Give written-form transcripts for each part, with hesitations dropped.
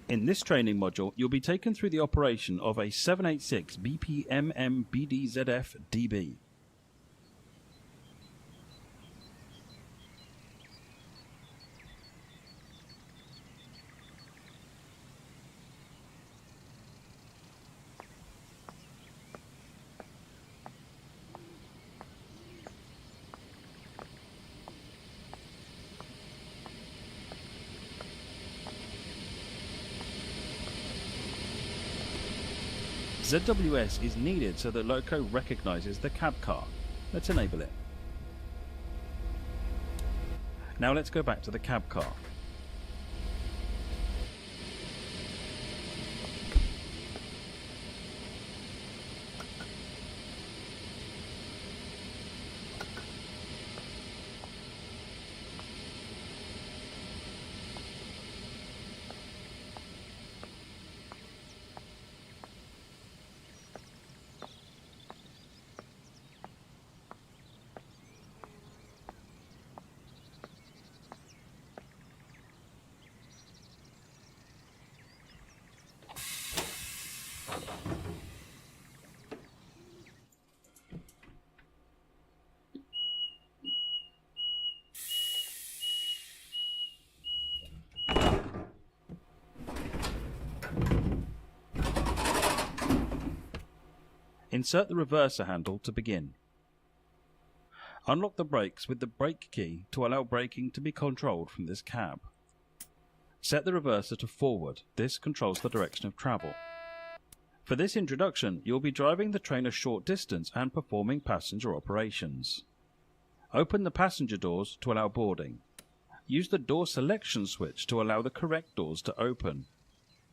In this training module, you'll be taken through the operation of a 786 BPMM BDZF DB. ZWS is needed so that Loco recognises the cab car. Let's enable it. Now let's go back to the cab car. Insert the reverser handle to begin. Unlock the brakes with the brake key to allow braking to be controlled from this cab. Set the reverser to forward. This controls the direction of travel. For this introduction, you'll be driving the train a short distance and performing passenger operations. Open the passenger doors to allow boarding. Use the door selection switch to allow the correct doors to open.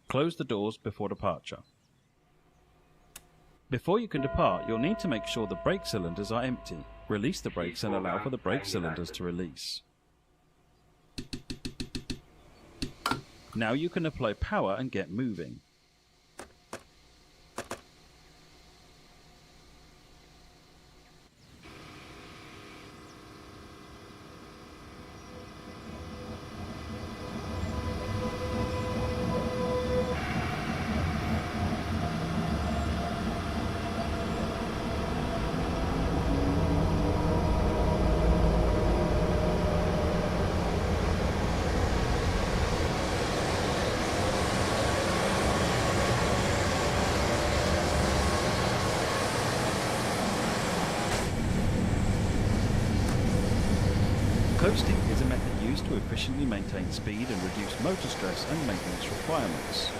Close the doors before departure. Before you can depart, you'll need to make sure the brake cylinders are empty. Release the brakes and allow for the brake cylinders to release. Now you can apply power and get moving. Coasting is a method used to efficiently maintain speed and reduce motor stress and maintenance requirements.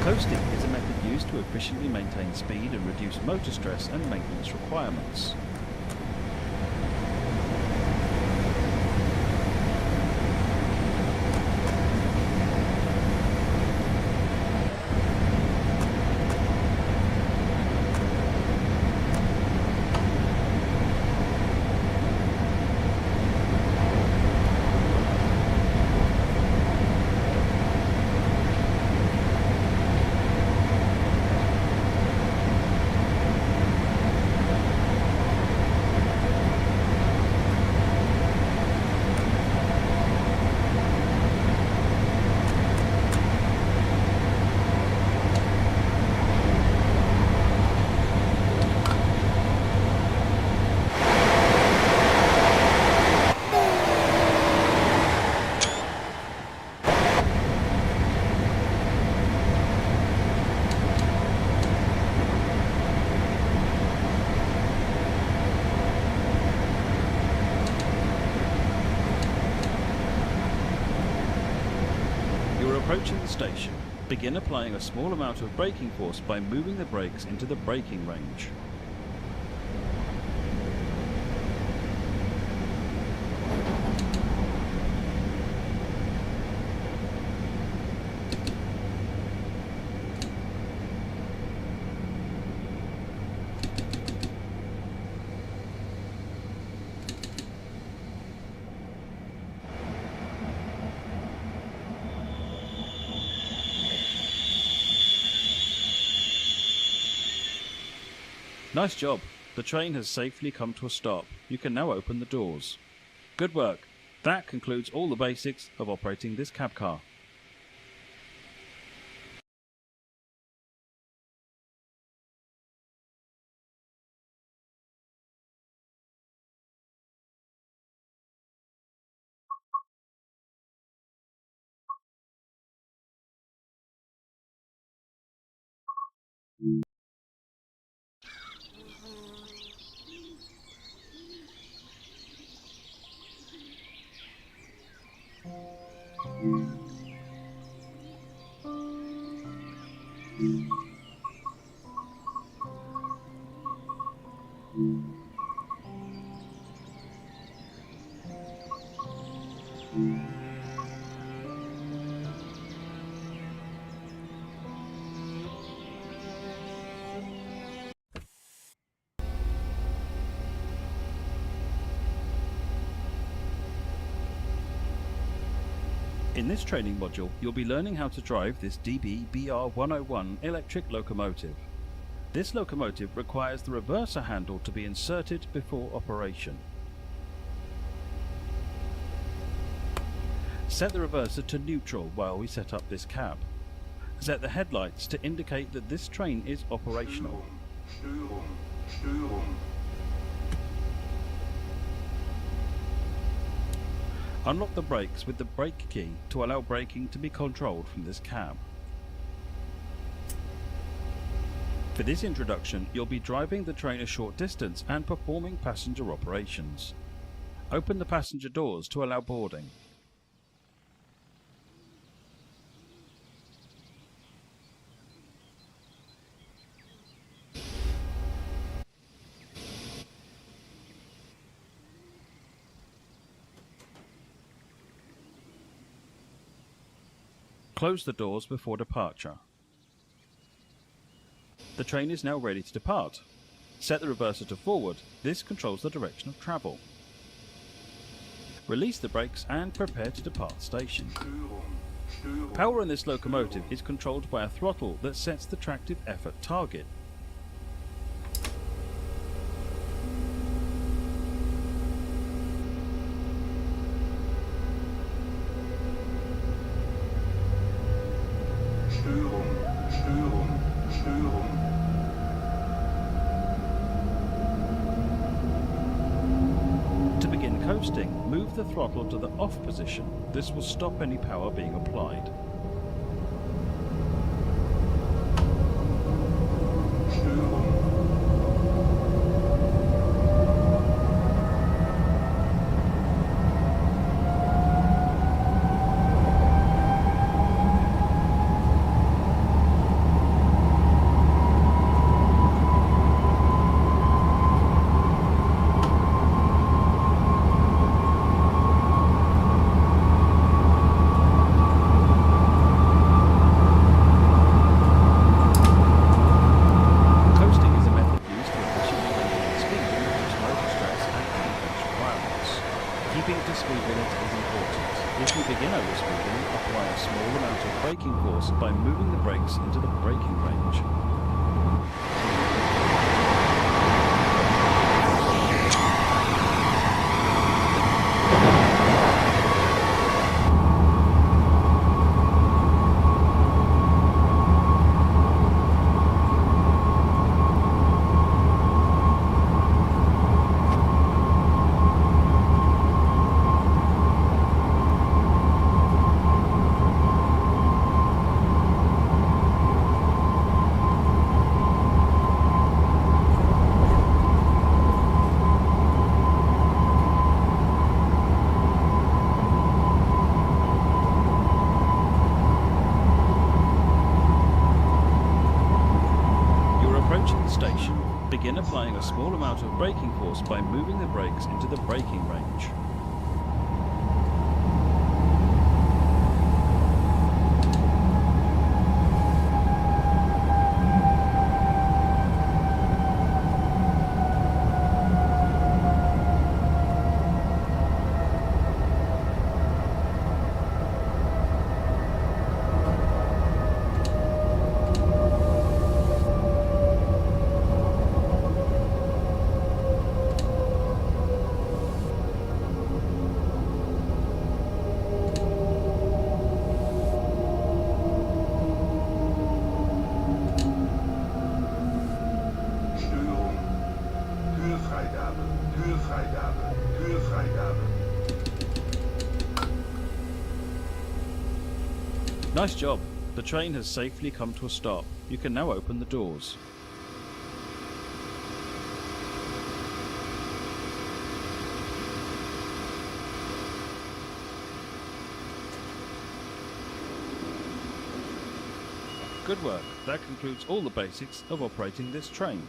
Coasting is a method used to efficiently maintain speed and reduce motor stress and maintenance requirements. Approaching the station. Begin applying a small amount of braking force by moving the brakes into the braking range. Nice job! The train has safely come to a stop. You can now open the doors. Good work! That concludes all the basics of operating this cab car. In this training module, you'll be learning how to drive this DB-BR101 electric locomotive. This locomotive requires the reverser handle to be inserted before operation. Set the reverser to neutral while we set up this cab. Set the headlights to indicate that this train is operational. Unlock the brakes with the brake key to allow braking to be controlled from this cab. For this introduction, you'll be driving the train a short distance and performing passenger operations. Open the passenger doors to allow boarding. Close the doors before departure. The train is now ready to depart. Set the reverser to forward. This controls the direction of travel. Release the brakes and prepare to depart station. Power in this locomotive is controlled by a throttle that sets the tractive effort target. To begin coasting, move the throttle to the off position. This will stop any power being applied. Keeping to speed limit is important. If you begin over speed limit, apply a small amount of braking force by moving the brakes into the braking range. Begin applying a small amount of braking force by moving the brakes into the braking range. Nice job! The train has safely come to a stop. You can now open the doors. Good work. That concludes all the basics of operating this train.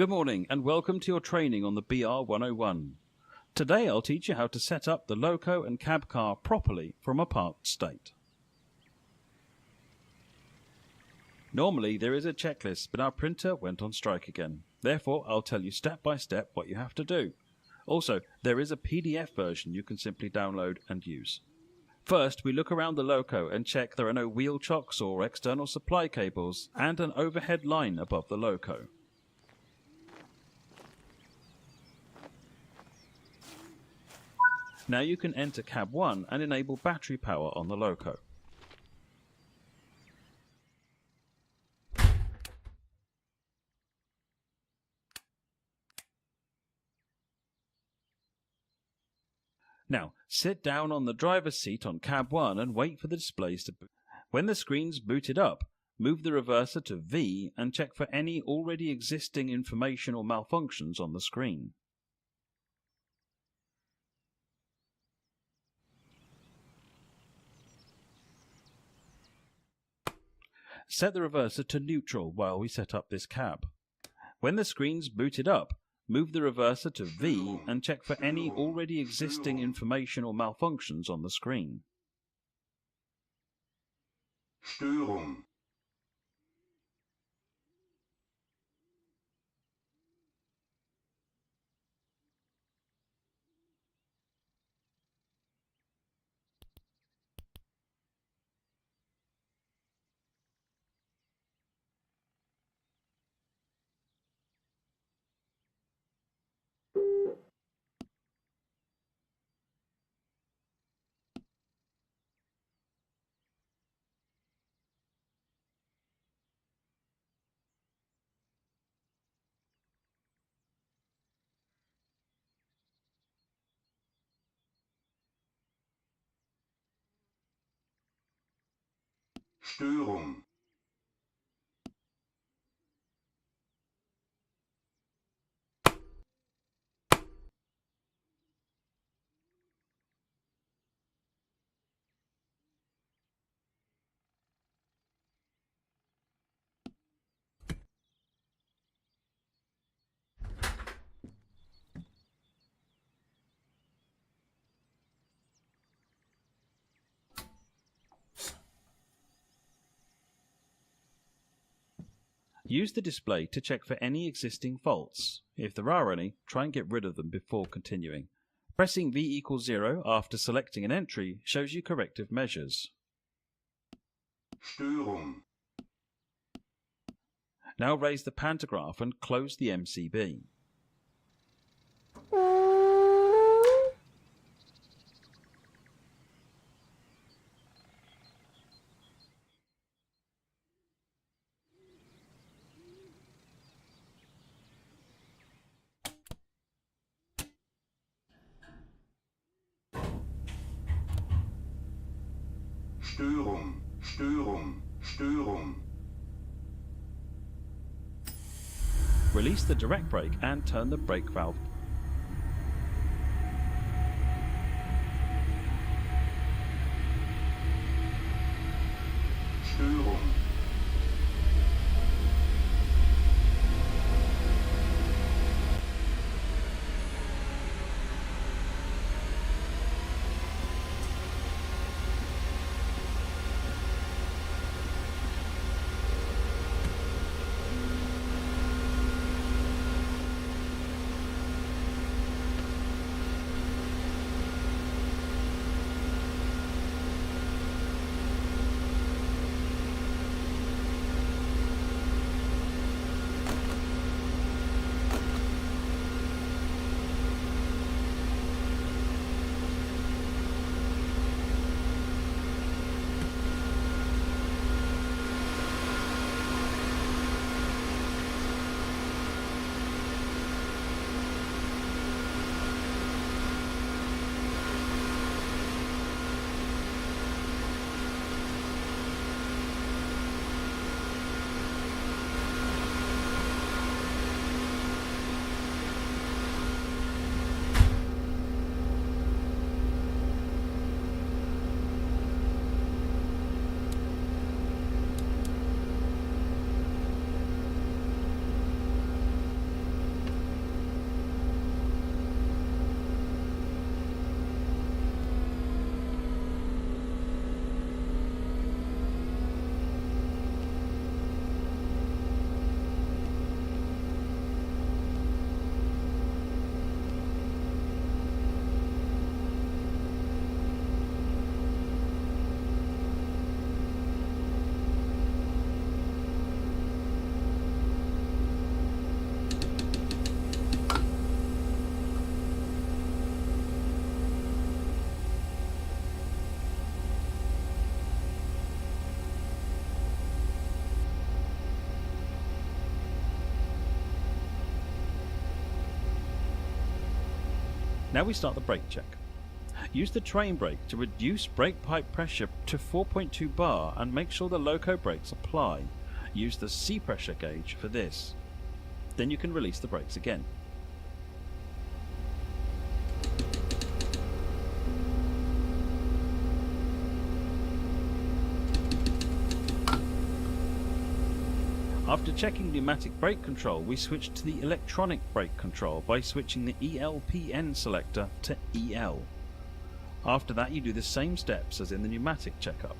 Good morning and welcome to your training on the BR 101. Today I'll teach you how to set up the loco and cab car properly from a parked state. Normally there is a checklist, but our printer went on strike again. Therefore I'll tell you step by step what you have to do. Also, there is a PDF version you can simply download and use. First, we look around the loco and check there are no wheel chocks or external supply cables and an overhead line above the loco. Now you can enter cab 1 and enable battery power on the loco. Now, sit down on the driver's seat on cab 1 and wait for the displays to boot. When the screen's booted up, move the reverser to V and check for any already existing information or malfunctions on the screen. Set the reverser to neutral while we set up this cab. When the screen's booted up, move the reverser to V and check for any already existing information or malfunctions on the screen. Störung. Störung. Use the display to check for any existing faults. If there are any, try and get rid of them before continuing. Pressing V equals 0 after selecting an entry shows you corrective measures. Störung. Now raise the pantograph and close the MCB. Störung, Störung, Störung. Release the direct brake and turn the brake valve. Störung. Now we start the brake check. Use the train brake to reduce brake pipe pressure to 4.2 bar and make sure the loco brakes apply. Use the C pressure gauge for this. Then you can release the brakes again. After checking pneumatic brake control, we switch to the electronic brake control by switching the ELPN selector to EL. After that, you do the same steps as in the pneumatic checkup.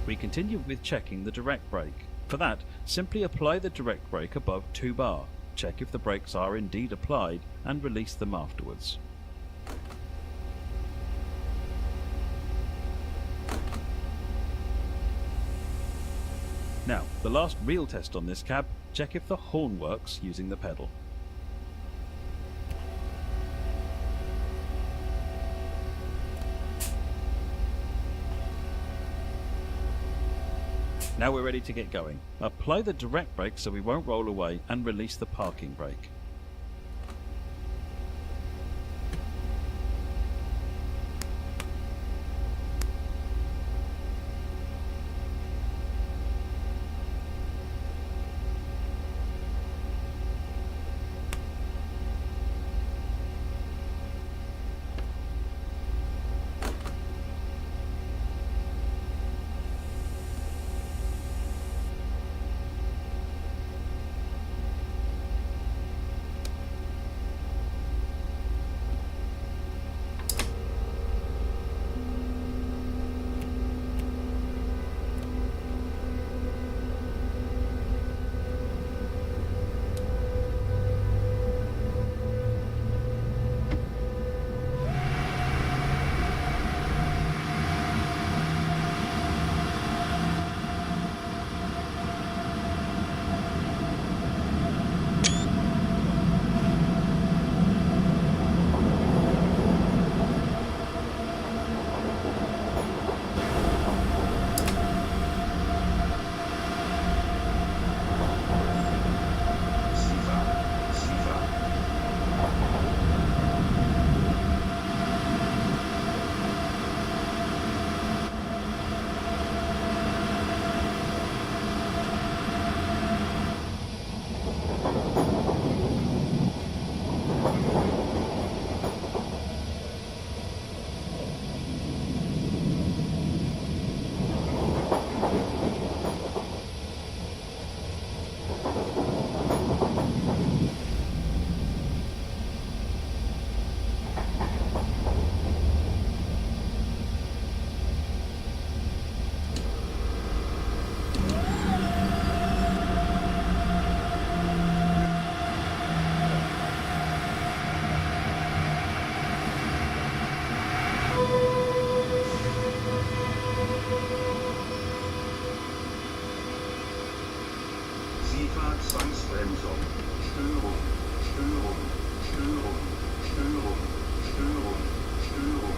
We continue with checking the direct brake. For that, simply apply the direct brake above 2 bar, check if the brakes are indeed applied, and release them afterwards. Now, the last real test on this cab, check if the horn works using the pedal. Now we're ready to get going. Apply the direct brake so we won't roll away and release the parking brake. Fahrzeugbremsung. Störung, Störung, Störung, Störung, Störung, Störung.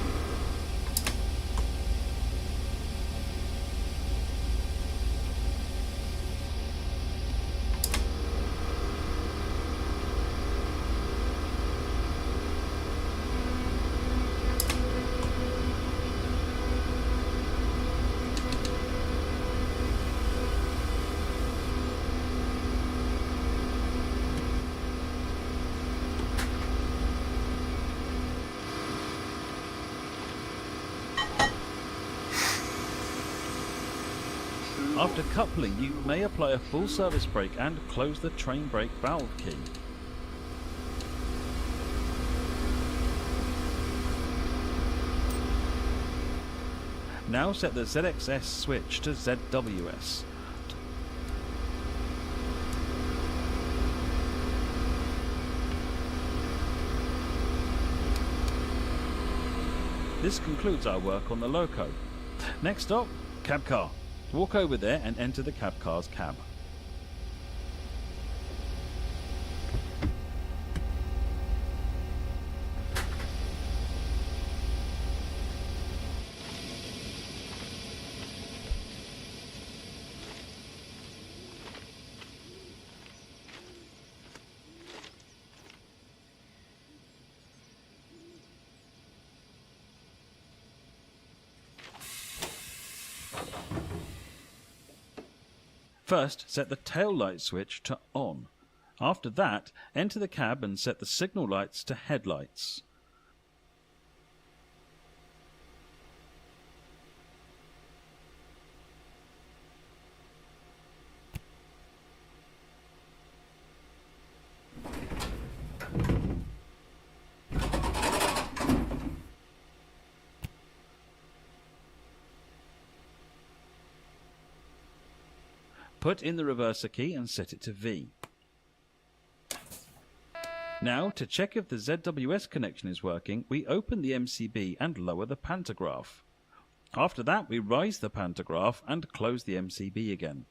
After coupling, you may apply a full service brake and close the train brake valve key. Now set the ZXS switch to ZWS. This concludes our work on the loco. Next stop, cab car. Walk over there and enter the cab car's cab. First, set the tail light switch to on. After that, enter the cab and set the signal lights to headlights. Put in the reverser key and set it to V. Now, to check if the ZWS connection is working, we open the MCB and lower the pantograph. After that, we rise the pantograph and close the MCB again.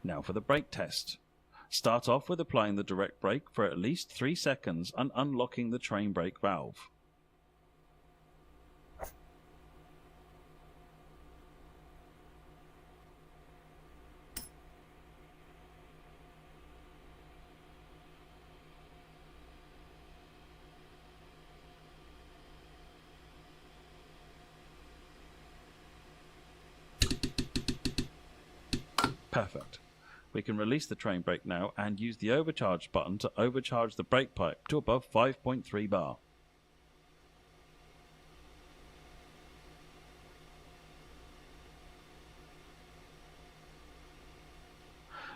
Now for the brake test. Start off with applying the direct brake for at least 3 seconds and unlocking the train brake valve. Perfect. We can release the train brake now and use the overcharge button to overcharge the brake pipe to above 5.3 bar.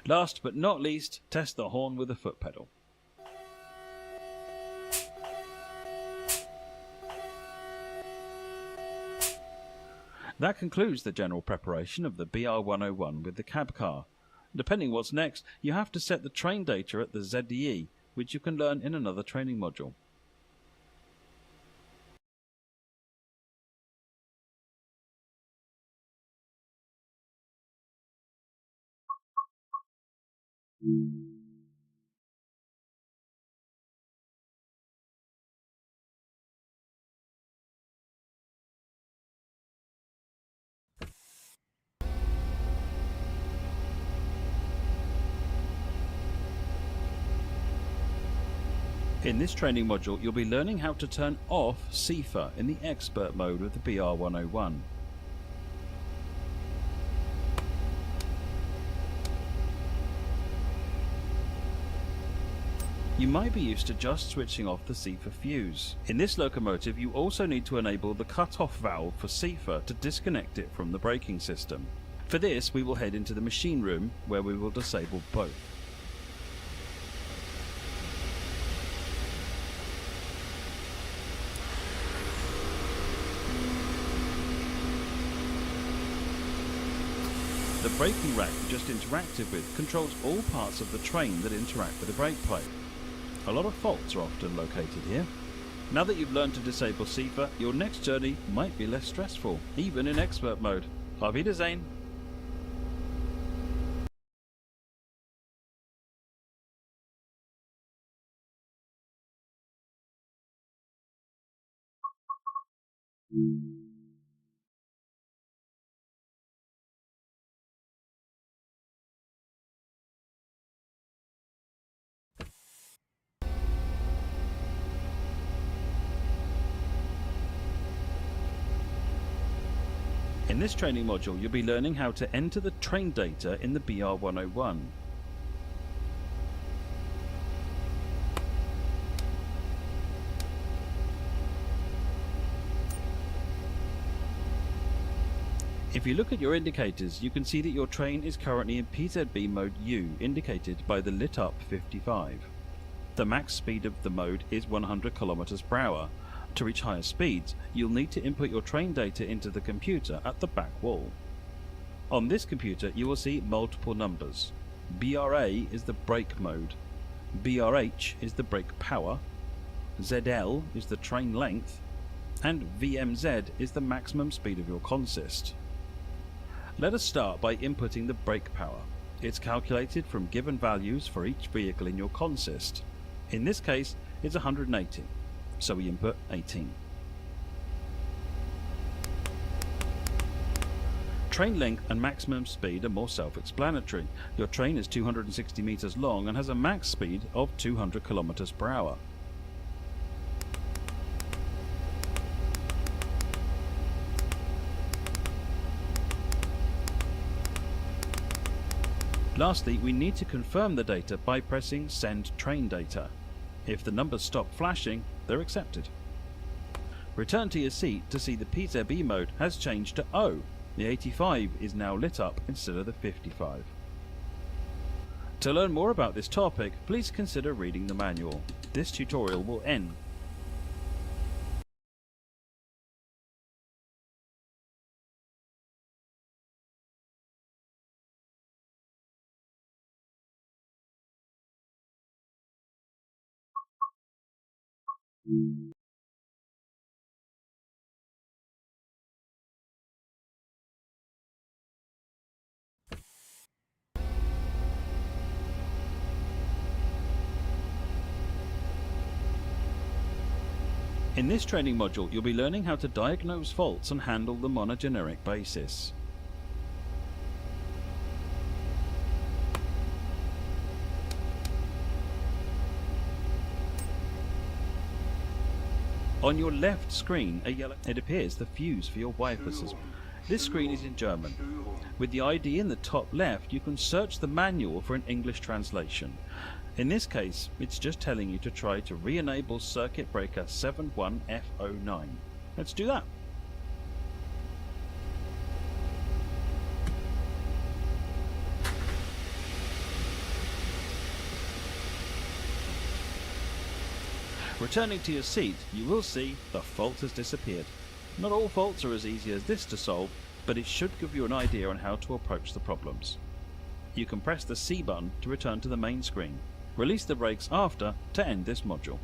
Last but not least, test the horn with the foot pedal. That concludes the general preparation of the BR101 with the cab car. Depending what's next, you have to set the train data at the ZDE, which you can learn in another training module. In this training module, you'll be learning how to turn off CIFA in the expert mode of the BR101. You might be used to just switching off the CIFA fuse. In this locomotive, you also need to enable the cut-off valve for CIFA to disconnect it from the braking system. For this, we will head into the machine room, where we will disable both. The braking rack you just interacted with controls all parts of the train that interact with the brake plate. A lot of faults are often located here. Now that you've learned to disable CIFA, your next journey might be less stressful, even in expert mode. Auf Wiedersehen! In this training module, you'll be learning how to enter the train data in the BR101. If you look at your indicators, you can see that your train is currently in PZB mode U, indicated by the lit up 55. The max speed of the mode is 100 km/h. To reach higher speeds, you'll need to input your train data into the computer at the back wall. On this computer, you will see multiple numbers. BRA is the brake mode, BRH is the brake power, ZL is the train length, and VMZ is the maximum speed of your consist. Let us start by inputting the brake power. It's calculated from given values for each vehicle in your consist. In this case, it's 180. So we input 18. Train length and maximum speed are more self-explanatory. Your train is 260 meters long and has a max speed of 200 km/h. Lastly, we need to confirm the data by pressing Send Train Data. If the numbers stop flashing, they're accepted. Return to your seat to see the PZB mode has changed to O. The 85 is now lit up instead of the 55. To learn more about this topic, please consider reading the manual. This tutorial will end. In this training module, you'll be learning how to diagnose faults and handle them on a generic basis. On your left screen, it appears the fuse for your wipers. This screen is in German. With the ID in the top left, you can search the manual for an English translation. In this case, it's just telling you to try to re-enable circuit breaker 71F09. Let's do that. Returning to your seat, you will see the fault has disappeared. Not all faults are as easy as this to solve, but it should give you an idea on how to approach the problems. You can press the C button to return to the main screen. Release the brakes after to end this module.